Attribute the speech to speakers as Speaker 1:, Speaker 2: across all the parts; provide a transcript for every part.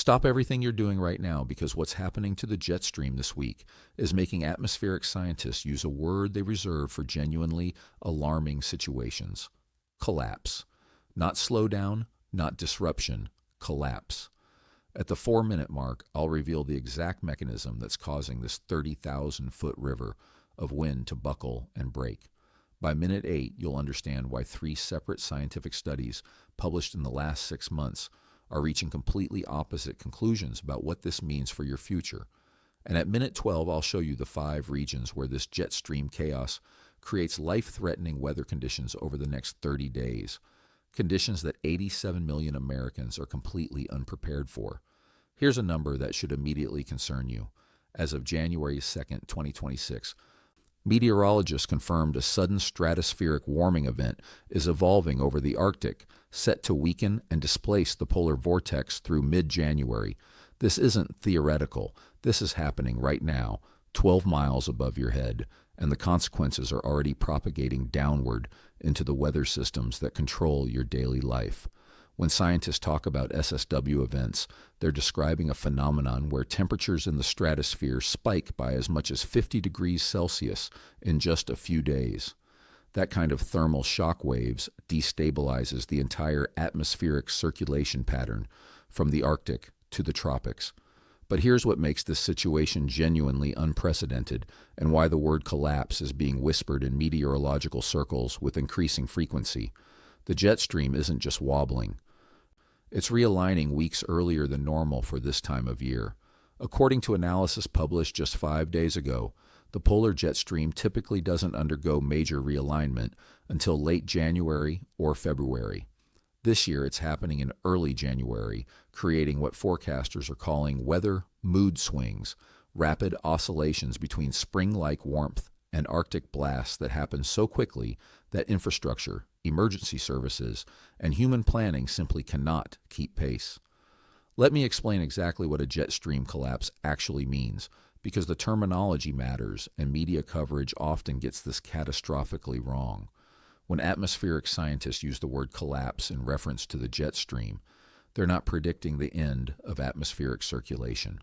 Speaker 1: Stop everything you're doing right now because what's happening to the jet stream this week is making atmospheric scientists use a word they reserve for genuinely alarming situations: collapse. Not slowdown, not disruption, collapse. At the 4-minute mark, I'll reveal the exact mechanism that's causing this 30,000-foot river of wind to buckle and break. By minute 8, you'll understand why 3 separate scientific studies published in the last 6 months are reaching completely opposite conclusions about what this means for your future. And at minute 12, I'll show you the 5 regions where this jet stream chaos creates life-threatening weather conditions over the next 30 days. Conditions that 87 million Americans are completely unprepared for. Here's a number that should immediately concern you. As of January 2nd, 2026, meteorologists confirmed a sudden stratospheric warming event is evolving over the Arctic, set to weaken and displace the polar vortex through mid-January. This isn't theoretical. This is happening right now, 12 miles above your head, and the consequences are already propagating downward into the weather systems that control your daily life. When scientists talk about SSW events, they're describing a phenomenon where temperatures in the stratosphere spike by as much as 50 degrees Celsius in just a few days. That kind of thermal shock waves destabilizes the entire atmospheric circulation pattern from the Arctic to the tropics. But here's what makes this situation genuinely unprecedented and why the word collapse is being whispered in meteorological circles with increasing frequency. The jet stream isn't just wobbling. It's realigning weeks earlier than normal for this time of year. According to analysis published just 5 days ago, the polar jet stream typically doesn't undergo major realignment until late January or February. This year it's happening in early January, creating what forecasters are calling weather mood swings, rapid oscillations between spring-like warmth and Arctic blasts that happen so quickly that infrastructure, emergency services, and human planning simply cannot keep pace. Let me explain exactly what a jet stream collapse actually means, because the terminology matters and media coverage often gets this catastrophically wrong. When atmospheric scientists use the word collapse in reference to the jet stream, they're not predicting the end of atmospheric circulation.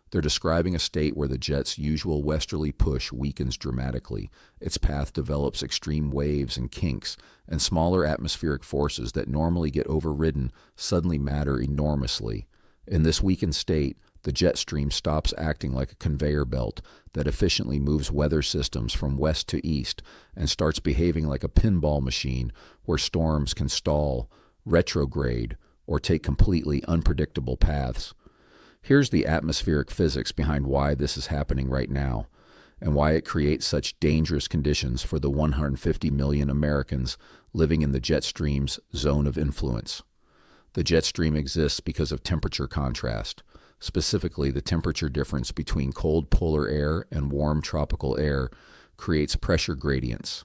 Speaker 1: They're describing a state where the jet's usual westerly push weakens dramatically, its path develops extreme waves and kinks, and smaller atmospheric forces that normally get overridden suddenly matter enormously. In this weakened state, the jet stream stops acting like a conveyor belt that efficiently moves weather systems from west to east and starts behaving like a pinball machine where storms can stall, retrograde, or take completely unpredictable paths. Here's the atmospheric physics behind why this is happening right now and why it creates such dangerous conditions for the 150 million Americans living in the jet stream's zone of influence. The jet stream exists because of temperature contrast, specifically the temperature difference between cold polar air and warm tropical air creates pressure gradients.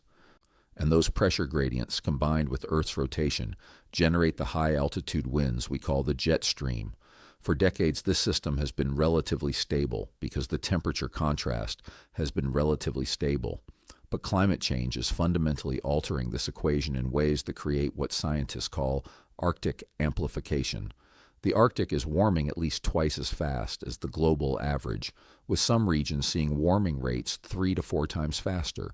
Speaker 1: And those pressure gradients, combined with Earth's rotation, generate the high-altitude winds we call the jet stream. For decades, this system has been relatively stable because the temperature contrast has been relatively stable. But climate change is fundamentally altering this equation in ways that create what scientists call Arctic amplification. The Arctic is warming at least twice as fast as the global average, with some regions seeing warming rates 3 to 4 times faster.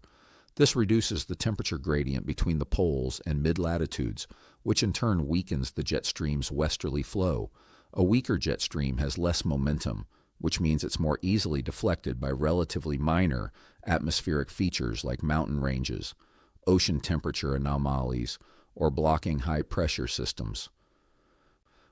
Speaker 1: This reduces the temperature gradient between the poles and mid-latitudes, which in turn weakens the jet stream's westerly flow. A weaker jet stream has less momentum, which means it's more easily deflected by relatively minor atmospheric features like mountain ranges, ocean temperature anomalies, or blocking high-pressure systems.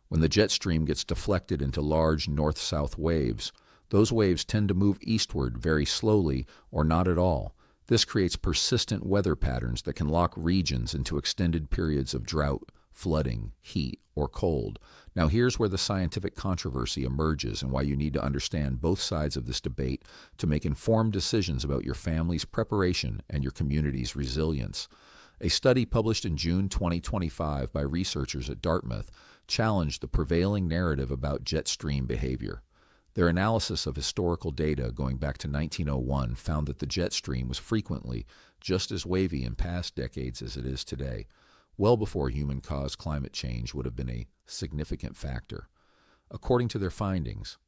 Speaker 1: When the jet stream gets deflected into large north-south waves, those waves tend to move eastward very slowly or not at all. This creates persistent weather patterns that can lock regions into extended periods of drought, flooding, heat, or cold. Now here's where the scientific controversy emerges and why you need to understand both sides of this debate to make informed decisions about your family's preparation and your community's resilience. A study published in June 2025 by researchers at Dartmouth challenged the prevailing narrative about jet stream behavior. Their analysis of historical data going back to 1901 found that the jet stream was frequently just as wavy in past decades as it is today, well before human-caused climate change would have been a significant factor. According to their findings,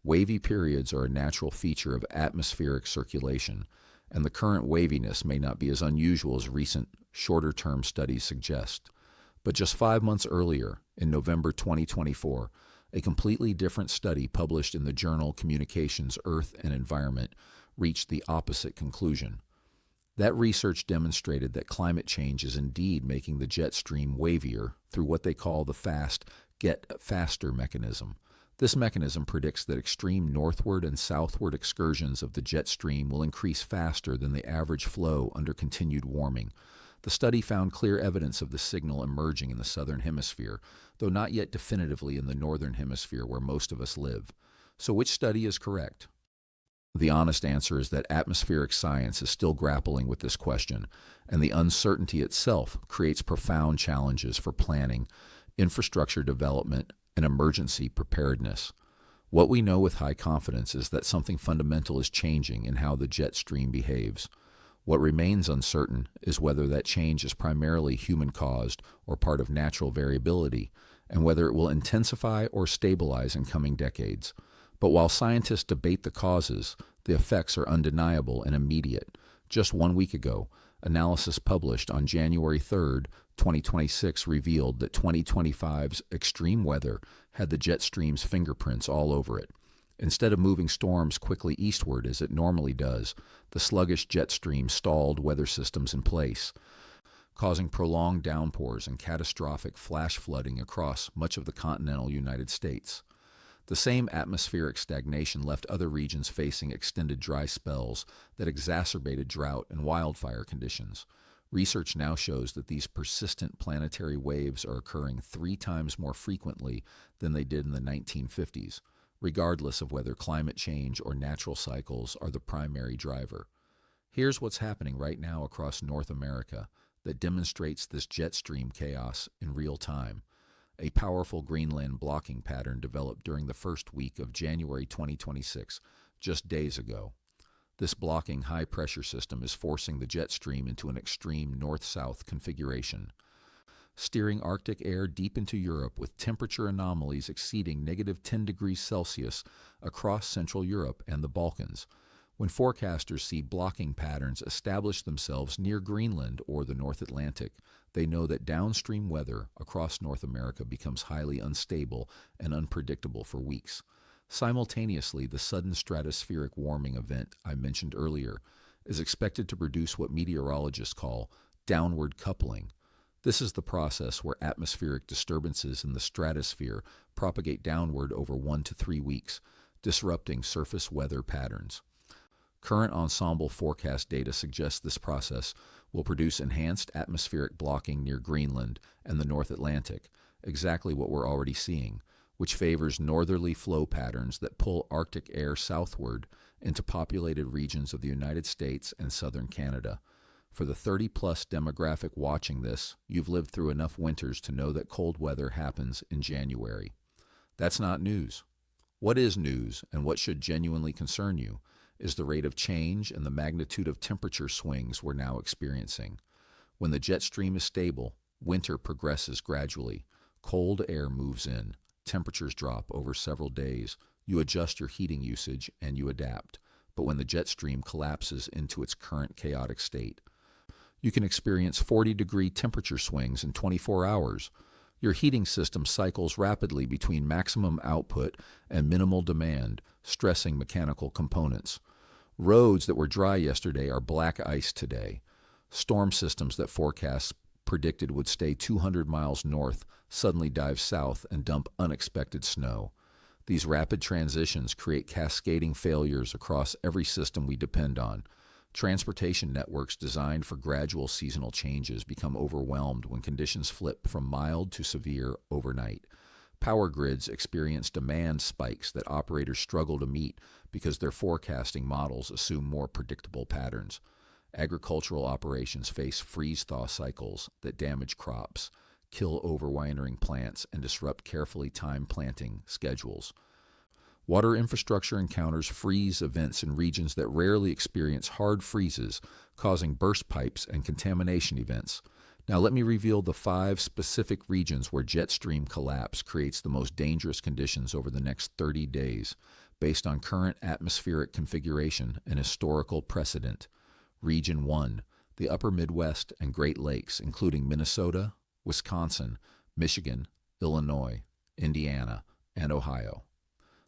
Speaker 1: wavy periods are a natural feature of atmospheric circulation, and the current waviness may not be as unusual as recent, shorter-term studies suggest. But just 5 months earlier, in November 2024, a completely different study published in the journal Communications, Earth and Environment reached the opposite conclusion. That research demonstrated that climate change is indeed making the jet stream wavier through what they call the fast, get faster mechanism. This mechanism predicts that extreme northward and southward excursions of the jet stream will increase faster than the average flow under continued warming. The study found clear evidence of the signal emerging in the southern hemisphere, though not yet definitively in the northern hemisphere where most of us live. So which study is correct? The honest answer is that atmospheric science is still grappling with this question, and the uncertainty itself creates profound challenges for planning, infrastructure development, and emergency preparedness. What we know with high confidence is that something fundamental is changing in how the jet stream behaves. What remains uncertain is whether that change is primarily human-caused or part of natural variability, and whether it will intensify or stabilize in coming decades. But while scientists debate the causes, the effects are undeniable and immediate. Just 1 week ago, analysis published on January 3rd, 2026 revealed that 2025's extreme weather had the jet stream's fingerprints all over it. Instead of moving storms quickly eastward as it normally does, the sluggish jet stream stalled weather systems in place, causing prolonged downpours and catastrophic flash flooding across much of the continental United States. The same atmospheric stagnation left other regions facing extended dry spells that exacerbated drought and wildfire conditions. Research now shows that these persistent planetary waves are occurring 3 times more frequently than they did in the 1950s, regardless of whether climate change or natural cycles are the primary driver. Here's what's happening right now across North America that demonstrates this jet stream chaos in real time. A powerful Greenland blocking pattern developed during the first week of January 2026, just days ago. This blocking high-pressure system is forcing the jet stream into an extreme north-south configuration, steering Arctic air deep into Europe with temperature anomalies exceeding -10 degrees Celsius across Central Europe and the Balkans. When forecasters see blocking patterns establish themselves near Greenland or the North Atlantic, they know that downstream weather across North America becomes highly unstable and unpredictable for weeks. Simultaneously, the sudden stratospheric warming event I mentioned earlier is expected to produce what meteorologists call downward coupling. This is the process where atmospheric disturbances in the stratosphere propagate downward over 1 to 3 weeks, disrupting surface weather patterns. Current ensemble forecast data suggests this process will produce enhanced atmospheric blocking near Greenland and the North Atlantic, exactly what we're already seeing, which favors northerly flow patterns that pull Arctic air southward into populated regions of the United States and southern Canada. For the 30-plus demographic watching this, you've lived through enough winters to know that cold weather happens in January. That's not news. What is news, and what should genuinely concern you, is the rate of change and the magnitude of temperature swings we're now experiencing. When the jet stream is stable, winter progresses gradually. Cold air moves in. Temperatures drop over several days. You adjust your heating usage and you adapt. But when the jet stream collapses into its current chaotic state, you can experience 40-degree temperature swings in 24 hours. Your heating system cycles rapidly between maximum output and minimal demand, stressing mechanical components. Roads that were dry yesterday are black ice today. Storm systems that forecasts predicted would stay 200 miles north suddenly dive south and dump unexpected snow. These rapid transitions create cascading failures across every system we depend on. Transportation networks designed for gradual seasonal changes become overwhelmed when conditions flip from mild to severe overnight. Power grids experience demand spikes that operators struggle to meet because their forecasting models assume more predictable patterns. Agricultural operations face freeze-thaw cycles that damage crops, kill overwintering plants, and disrupt carefully timed planting schedules. Water infrastructure encounters freeze events in regions that rarely experience hard freezes, causing burst pipes and contamination events. Now, let me reveal the 5 specific regions where jet stream collapse creates the most dangerous conditions over the next 30 days, based on current atmospheric configuration and historical precedent. Region 1, the upper Midwest and Great Lakes, including Minnesota, Wisconsin, Michigan, Illinois, Indiana, and Ohio.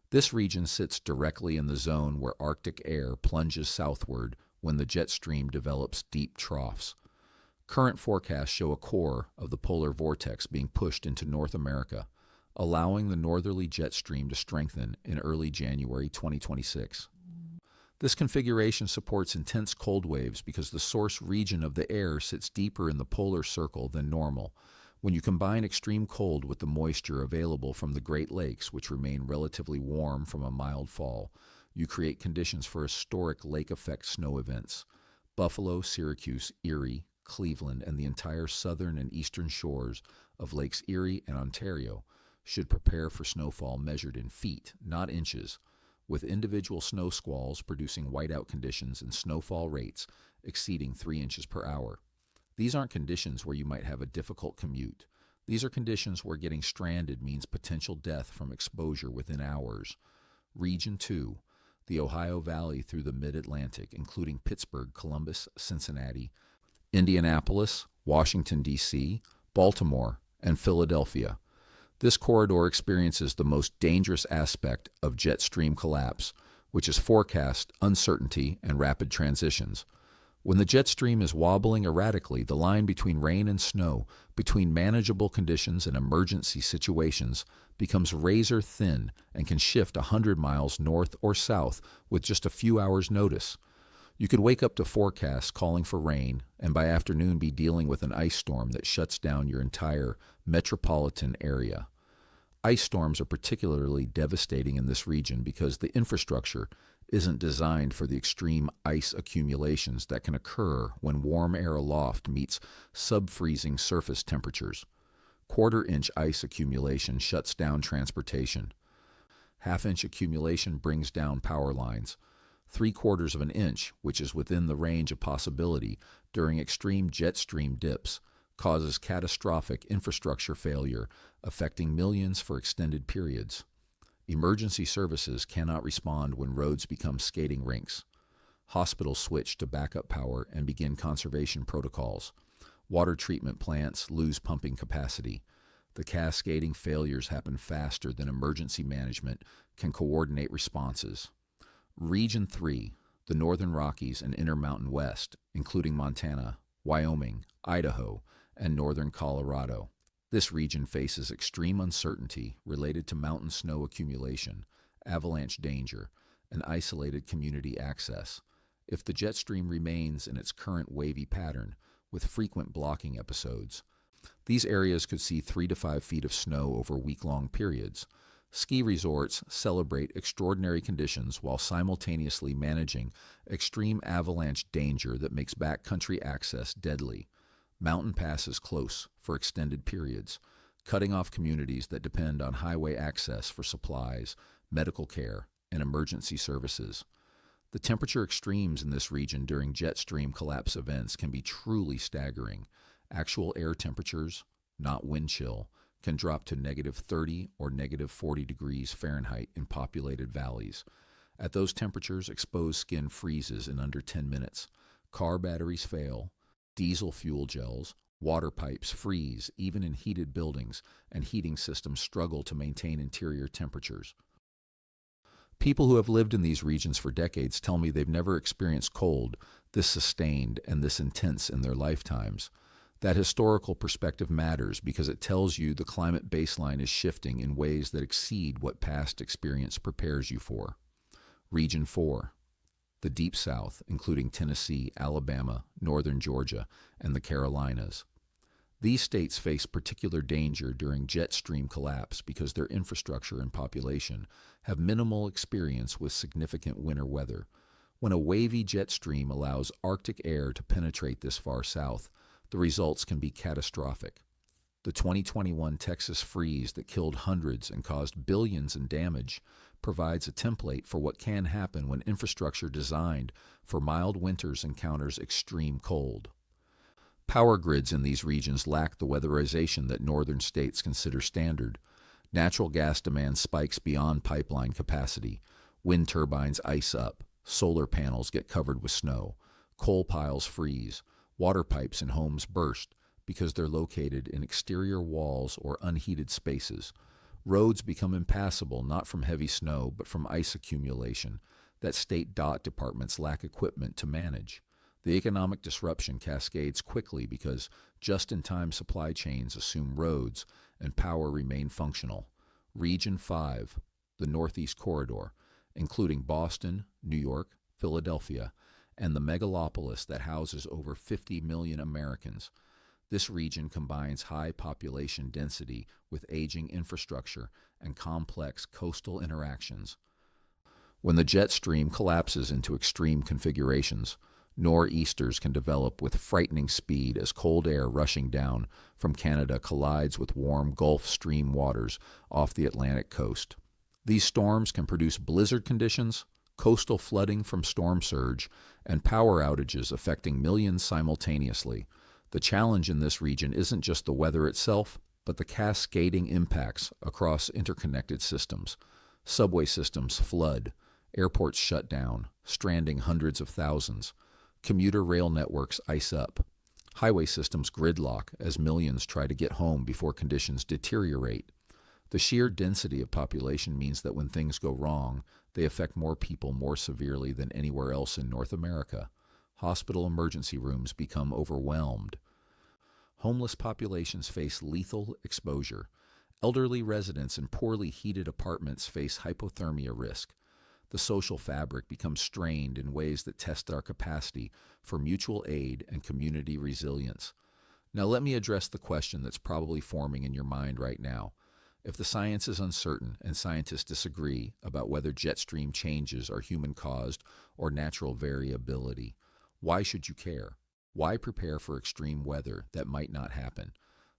Speaker 1: This region sits directly in the zone where Arctic air plunges southward when the jet stream develops deep troughs. Current forecasts show a core of the polar vortex being pushed into North America, allowing the northerly jet stream to strengthen in early January 2026. This configuration supports intense cold waves because the source region of the air sits deeper in the polar circle than normal. When you combine extreme cold with the moisture available from the Great Lakes, which remain relatively warm from a mild fall, you create conditions for historic lake effect snow events. Buffalo, Syracuse, Erie, Cleveland, and the entire southern and eastern shores of Lakes Erie and Ontario should prepare for snowfall measured in feet, not inches, with individual snow squalls producing whiteout conditions and snowfall rates exceeding 3 inches per hour. These aren't conditions where you might have a difficult commute. These are conditions where getting stranded means potential death from exposure within hours. Region 2, the Ohio Valley through the Mid-Atlantic, including Pittsburgh, Columbus, Cincinnati, Indianapolis, Washington, D.C., Baltimore, and Philadelphia. This corridor experiences the most dangerous aspect of jet stream collapse, which is forecast uncertainty and rapid transitions. When the jet stream is wobbling erratically, the line between rain and snow, between manageable conditions and emergency situations, becomes razor thin and can shift 100 miles north or south with just a few hours' notice. You could wake up to forecasts calling for rain, and by afternoon be dealing with an ice storm that shuts down your entire metropolitan area. Ice storms are particularly devastating in this region because the infrastructure isn't designed for the extreme ice accumulations that can occur when warm air aloft meets sub-freezing surface temperatures. Quarter-inch ice accumulation shuts down transportation. Half-inch accumulation brings down power lines. 3/4 of an inch, which is within the range of possibility during extreme jet stream dips, causes catastrophic infrastructure failure, affecting millions for extended periods. Emergency services cannot respond when roads become skating rinks. Hospitals switch to backup power and begin conservation protocols. Water treatment plants lose pumping capacity. The cascading failures happen faster than emergency management can coordinate responses. Region 3, the Northern Rockies and Intermountain West, including Montana, Wyoming, Idaho, and northern Colorado. This region faces extreme uncertainty related to mountain snow accumulation, avalanche danger, and isolated community access. If the jet stream remains in its current wavy pattern, with frequent blocking episodes, these areas could see 3 to 5 feet of snow over week-long periods. Ski resorts celebrate extraordinary conditions while simultaneously managing extreme avalanche danger that makes backcountry access deadly. Mountain passes close for extended periods, cutting off communities that depend on highway access for supplies, medical care, and emergency services. The temperature extremes in this region during jet stream collapse events can be truly staggering. Actual air temperatures, not wind chill, can drop to -30 or -40 degrees Fahrenheit in populated valleys. At those temperatures, exposed skin freezes in under 10 minutes. Car batteries fail, diesel fuel gels, water pipes freeze even in heated buildings, and heating systems struggle to maintain interior temperatures. People who have lived in these regions for decades tell me they've never experienced cold this sustained and this intense in their lifetimes. That historical perspective matters because it tells you the climate baseline is shifting in ways that exceed what past experience prepares you for. Region 4, the Deep South, including Tennessee, Alabama, northern Georgia, and the Carolinas. These states face particular danger during jet stream collapse because their infrastructure and population have minimal experience with significant winter weather. When a wavy jet stream allows Arctic air to penetrate this far south, the results can be catastrophic. The 2021 Texas freeze that killed hundreds and caused billions in damage provides a template for what can happen when infrastructure designed for mild winters encounters extreme cold. Power grids in these regions lack the weatherization that northern states consider standard. Natural gas demand spikes beyond pipeline capacity. Wind turbines ice up. Solar panels get covered with snow. Coal piles freeze. Water pipes in homes burst because they're located in exterior walls or unheated spaces. Roads become impassable not from heavy snow but from ice accumulation that state DOT departments lack equipment to manage. The economic disruption cascades quickly because just-in-time supply chains assume roads and power remain functional. Region 5, the Northeast Corridor, including Boston, New York, Philadelphia, and the megalopolis that houses over 50 million Americans. This region combines high population density with aging infrastructure and complex coastal interactions. When the jet stream collapses into extreme configurations, nor'easters can develop with frightening speed as cold air rushing down from Canada collides with warm Gulf Stream waters off the Atlantic coast. These storms can produce blizzard conditions, coastal flooding from storm surge, and power outages affecting millions simultaneously. The challenge in this region isn't just the weather itself, but the cascading impacts across interconnected systems. Subway systems flood, airports shut down, stranding hundreds of thousands. Commuter rail networks ice up. Highway systems gridlock as millions try to get home before conditions deteriorate. The sheer density of population means that when things go wrong, they affect more people more severely than anywhere else in North America. Hospital emergency rooms become overwhelmed. Homeless populations face lethal exposure. Elderly residents in poorly heated apartments face hypothermia risk. The social fabric becomes strained in ways that test our capacity for mutual aid and community resilience. Now let me address the question that's probably forming in your mind right now. If the science is uncertain and scientists disagree about whether jet stream changes are human-caused or natural variability, why should you care? Why prepare for extreme weather that might not happen?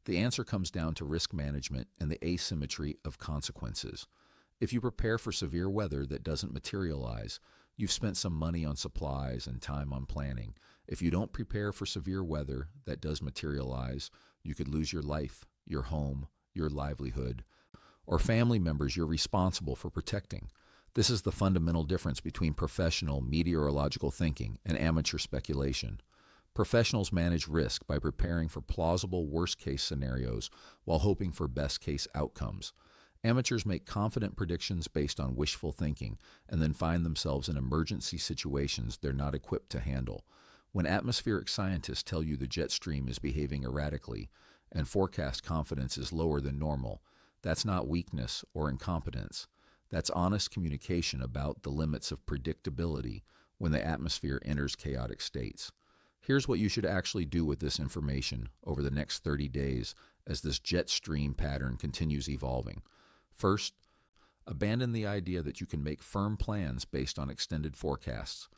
Speaker 1: The answer comes down to risk management and the asymmetry of consequences. If you prepare for severe weather that doesn't materialize, you've spent some money on supplies and time on planning. If you don't prepare for severe weather that does materialize, you could lose your life, your home, your livelihood, or family members you're responsible for protecting. This is the fundamental difference between professional meteorological thinking and amateur speculation. Professionals manage risk by preparing for plausible worst-case scenarios while hoping for best-case outcomes. Amateurs make confident predictions based on wishful thinking and then find themselves in emergency situations they're not equipped to handle. When atmospheric scientists tell you the jet stream is behaving erratically and forecast confidence is lower than normal, that's not weakness or incompetence. That's honest communication about the limits of predictability when the atmosphere enters chaotic states. Here's what you should actually do with this information over the next 30 days as this jet stream pattern continues evolving. First, abandon the idea that you can make firm plans based on extended forecasts.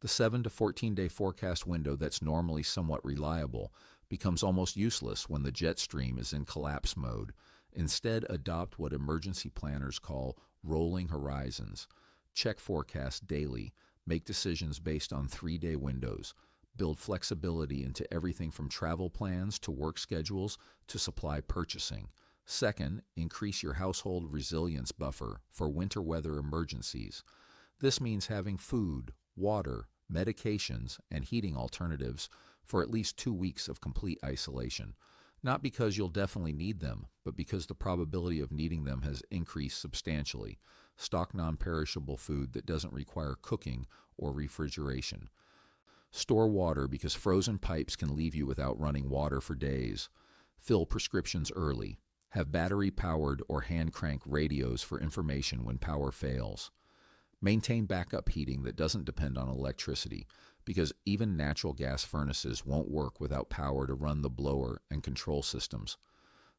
Speaker 1: The 7 to 14-day forecast window that's normally somewhat reliable becomes almost useless when the jet stream is in collapse mode. Instead, adopt what emergency planners call rolling horizons. Check forecasts daily. Make decisions based on 3-day windows. Build flexibility into everything from travel plans to work schedules to supply purchasing. Second, increase your household resilience buffer for winter weather emergencies. This means having food, water, medications, and heating alternatives for at least 2 weeks of complete isolation. Not because you'll definitely need them, but because the probability of needing them has increased substantially. Stock non-perishable food that doesn't require cooking or refrigeration. Store water because frozen pipes can leave you without running water for days. Fill prescriptions early. Have battery-powered or hand-crank radios for information when power fails. Maintain backup heating that doesn't depend on electricity, because even natural gas furnaces won't work without power to run the blower and control systems.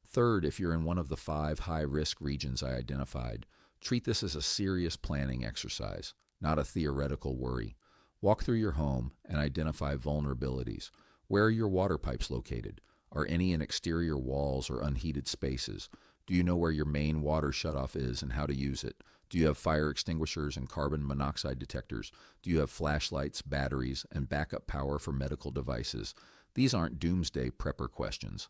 Speaker 1: Third, if you're in one of the 5 high-risk regions I identified, treat this as a serious planning exercise, not a theoretical worry. Walk through your home and identify vulnerabilities. Where are your water pipes located? Are any in exterior walls or unheated spaces? Do you know where your main water shutoff is and how to use it? Do you have fire extinguishers and carbon monoxide detectors? Do you have flashlights, batteries, and backup power for medical devices? These aren't doomsday prepper questions.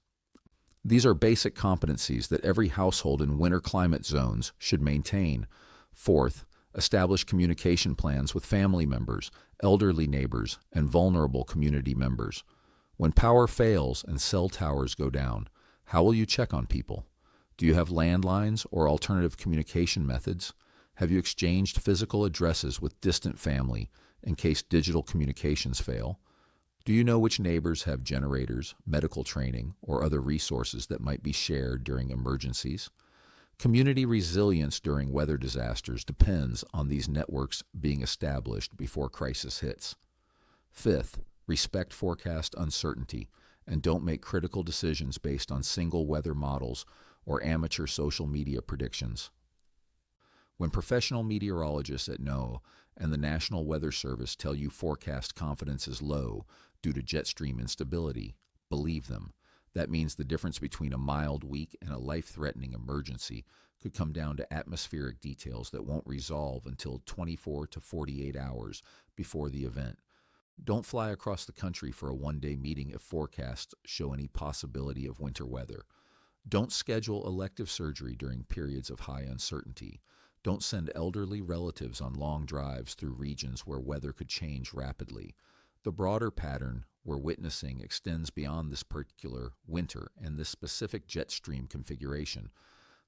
Speaker 1: These are basic competencies that every household in winter climate zones should maintain. Fourth, establish communication plans with family members, elderly neighbors, and vulnerable community members. When power fails and cell towers go down, how will you check on people? Do you have landlines or alternative communication methods? Have you exchanged physical addresses with distant family in case digital communications fail? Do you know which neighbors have generators, medical training, or other resources that might be shared during emergencies? Community resilience during weather disasters depends on these networks being established before crisis hits. Fifth, respect forecast uncertainty and don't make critical decisions based on single weather models or amateur social media predictions. When professional meteorologists at NOAA and the National Weather Service tell you forecast confidence is low due to jet stream instability, believe them. That means the difference between a mild week and a life-threatening emergency could come down to atmospheric details that won't resolve until 24 to 48 hours before the event. Don't fly across the country for a one-day meeting if forecasts show any possibility of winter weather. Don't schedule elective surgery during periods of high uncertainty. Don't send elderly relatives on long drives through regions where weather could change rapidly. The broader pattern we're witnessing extends beyond this particular winter and this specific jet stream configuration.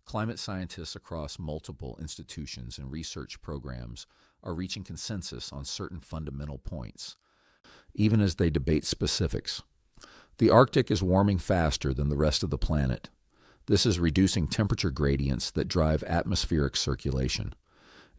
Speaker 1: Climate scientists across multiple institutions and research programs are reaching consensus on certain fundamental points, even as they debate specifics. The Arctic is warming faster than the rest of the planet. This is reducing temperature gradients that drive atmospheric circulation.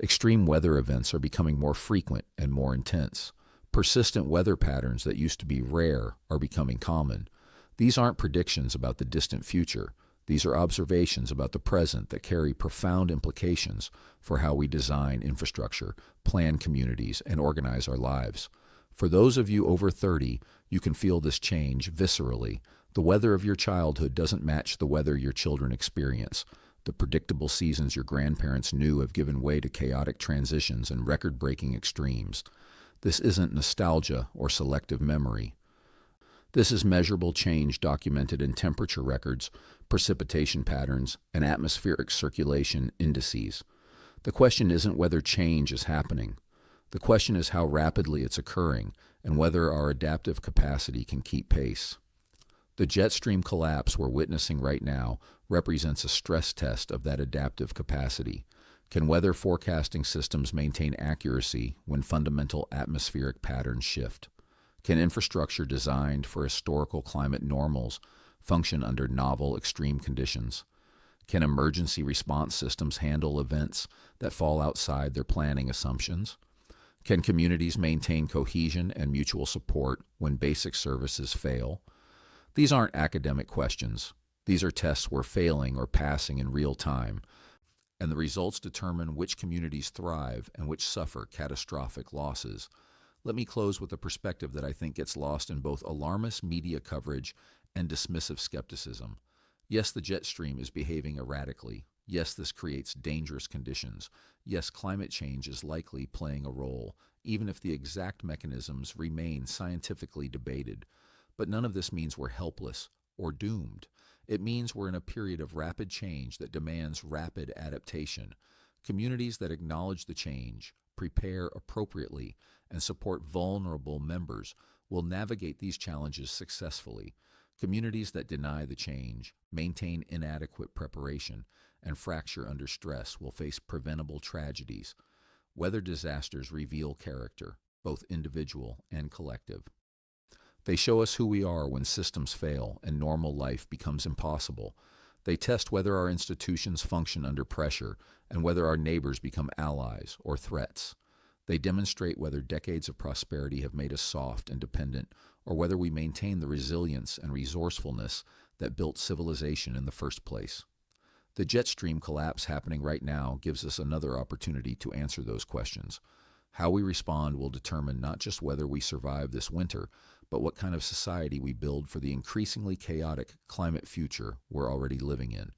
Speaker 1: Extreme weather events are becoming more frequent and more intense. Persistent weather patterns that used to be rare are becoming common. These aren't predictions about the distant future. These are observations about the present that carry profound implications for how we design infrastructure, plan communities, and organize our lives. For those of you over 30, you can feel this change viscerally. The weather of your childhood doesn't match the weather your children experience. The predictable seasons your grandparents knew have given way to chaotic transitions and record-breaking extremes. This isn't nostalgia or selective memory. This is measurable change documented in temperature records, precipitation patterns, and atmospheric circulation indices. The question isn't whether change is happening. The question is how rapidly it's occurring and whether our adaptive capacity can keep pace. The jet stream collapse we're witnessing right now represents a stress test of that adaptive capacity. Can weather forecasting systems maintain accuracy when fundamental atmospheric patterns shift? Can infrastructure designed for historical climate normals function under novel extreme conditions? Can emergency response systems handle events that fall outside their planning assumptions? Can communities maintain cohesion and mutual support when basic services fail? These aren't academic questions. These are tests we're failing or passing in real time, and the results determine which communities thrive and which suffer catastrophic losses. Let me close with a perspective that I think gets lost in both alarmist media coverage and dismissive skepticism. Yes, the jet stream is behaving erratically. Yes, this creates dangerous conditions. Yes, climate change is likely playing a role, even if the exact mechanisms remain scientifically debated. But none of this means we're helpless or doomed. It means we're in a period of rapid change that demands rapid adaptation. Communities that acknowledge the change, prepare appropriately, and support vulnerable members will navigate these challenges successfully. Communities that deny the change, maintain inadequate preparation, and fracture under stress will face preventable tragedies. Weather disasters reveal character, both individual and collective. They show us who we are when systems fail and normal life becomes impossible. They test whether our institutions function under pressure and whether our neighbors become allies or threats. They demonstrate whether decades of prosperity have made us soft and dependent, or whether we maintain the resilience and resourcefulness that built civilization in the first place. The jet stream collapse happening right now gives us another opportunity to answer those questions. How we respond will determine not just whether we survive this winter, but what kind of society we build for the increasingly chaotic climate future we're already living in.